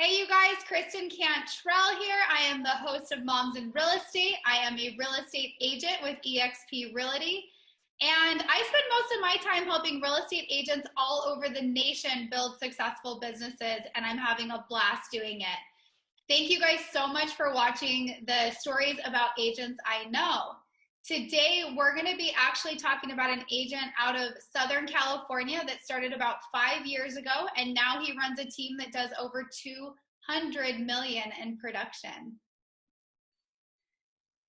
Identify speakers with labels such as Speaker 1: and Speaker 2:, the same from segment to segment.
Speaker 1: Hey you guys, Kristen Cantrell here. I am the host of Moms in Real Estate. I am a real estate agent with eXp Realty. And I spend most of my time helping real estate agents all over the nation build successful businesses, and I'm having a blast doing it. Thank you guys so much for watching the stories about agents I know. Today, we're going to be actually talking about an agent out of Southern California that started about 5 years ago, and now he runs a team that does over 200 million in production.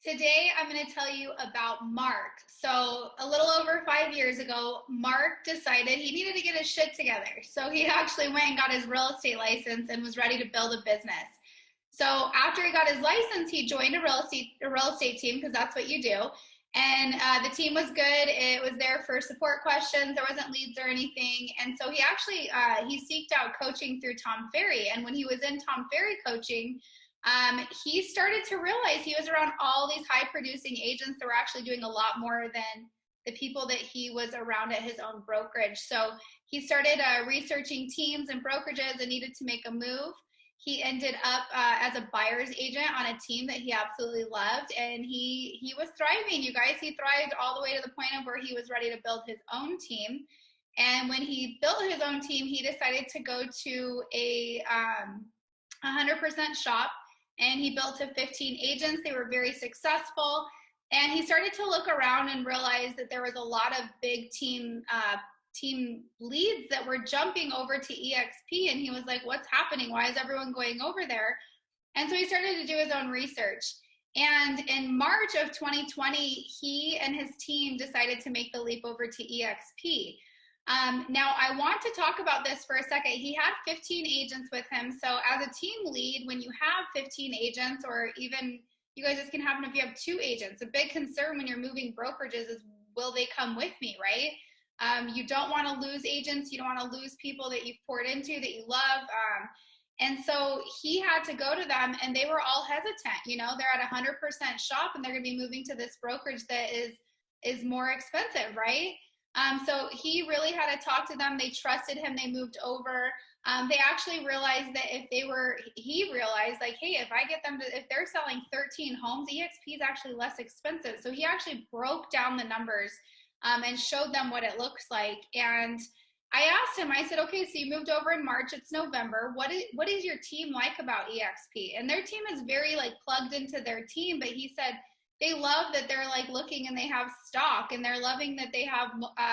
Speaker 1: Today, I'm going to tell you about Mark. So a little over 5 years ago, Mark decided he needed to get his shit together. So he actually went and got his real estate license and was ready to build a business. So after he got his license, he joined a real estate team, because that's what you do. And the team was good. It was there for support questions. There wasn't leads or anything. And so he actually, he seeked out coaching through Tom Ferry. And when he was in Tom Ferry coaching, he started to realize he was around all these high producing agents that were actually doing a lot more than the people that he was around at his own brokerage. So he started researching teams and brokerages and needed to make a move. He ended up as a buyer's agent on a team that he absolutely loved, and he was thriving, you guys. He thrived all the way to the point of where he was ready to build his own team. And when he built his own team, he decided to go to a 100% shop, and he built to 15 agents. They were very successful, and he started to look around and realize that there was a lot of big team leads that were jumping over to eXp, and he was like, what's happening? Why is everyone going over there? And so he started to do his own research. And in March of 2020, he and his team decided to make the leap over to eXp. Now, I want to talk about this for a second. He had 15 agents with him. So as a team lead, when you have 15 agents, or even, you guys, this can happen if you have 2 agents. A big concern when you're moving brokerages is, will they come with me, right? You don't want to lose agents. You don't want to lose people that you've poured into, that you love. And so he had to go to them, and they were all hesitant. You know, they're at 100% shop, and they're going to be moving to this brokerage that is more expensive, right? So he really had to talk to them. They trusted him. They moved over. They actually realized that he realized, like, hey, if I get them to, if they're selling 13 homes, eXp is actually less expensive. So he actually broke down the numbers and showed them what it looks like. And I asked him, I said, okay, so you moved over in March, it's November. What is your team like about eXp? And their team is very like plugged into their team, but he said they love that they're like looking and they have stock, and they're loving that they have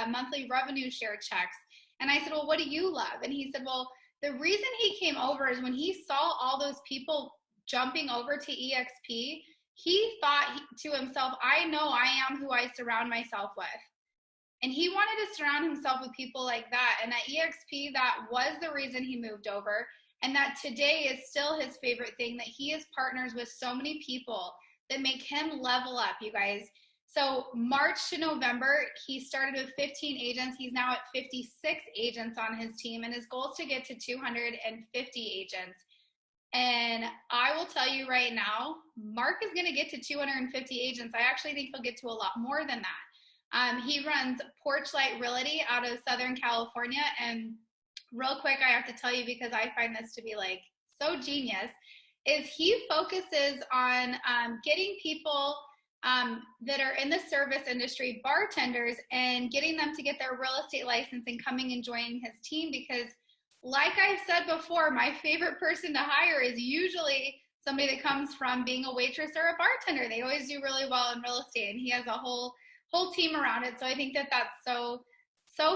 Speaker 1: monthly revenue share checks. And I said, well, what do you love? And he said, well, the reason he came over is when he saw all those people jumping over to eXp, he thought to himself, I know I am who I surround myself with. And he wanted to surround himself with people like that. And at eXp, that was the reason he moved over. And that today is still his favorite thing, that he is partners with so many people that make him level up, you guys. So March to November, he started with 15 agents. He's now at 56 agents on his team, and his goal is to get to 250 agents. And I will tell you right now, Mark is going to get to 250 agents. I actually think he'll get to a lot more than that. He runs Porchlight Realty out of Southern California. And real quick, I have to tell you, because I find this to be like so genius, is he focuses on getting people that are in the service industry, bartenders, and getting them to get their real estate license and coming and joining his team. Because like I've said before, my favorite person to hire is usually somebody that comes from being a waitress or a bartender. They always do really well in real estate, and he has a whole team around it. So I think that that's so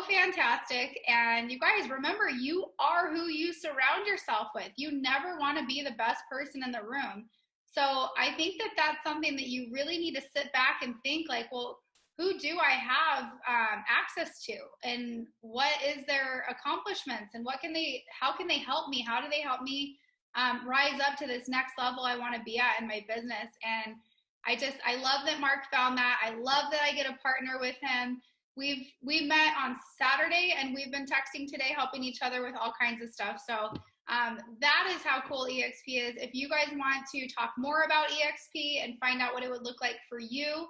Speaker 1: fantastic. And you guys, remember, you are who you surround yourself with. You never want to be the best person in the room. So I think that that's something that you really need to sit back and think, like, well, who do I have access to, and what is their accomplishments, and how can they help me? How do they help me rise up to this next level I want to be at in my business? And I love that Mark found that. I love that I get a partner with him. We met on Saturday, and we've been texting today, helping each other with all kinds of stuff. So that is how cool eXp is. If you guys want to talk more about eXp and find out what it would look like for you,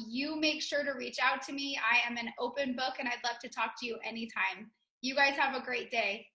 Speaker 1: you make sure to reach out to me. I am an open book, and I'd love to talk to you anytime. You guys have a great day.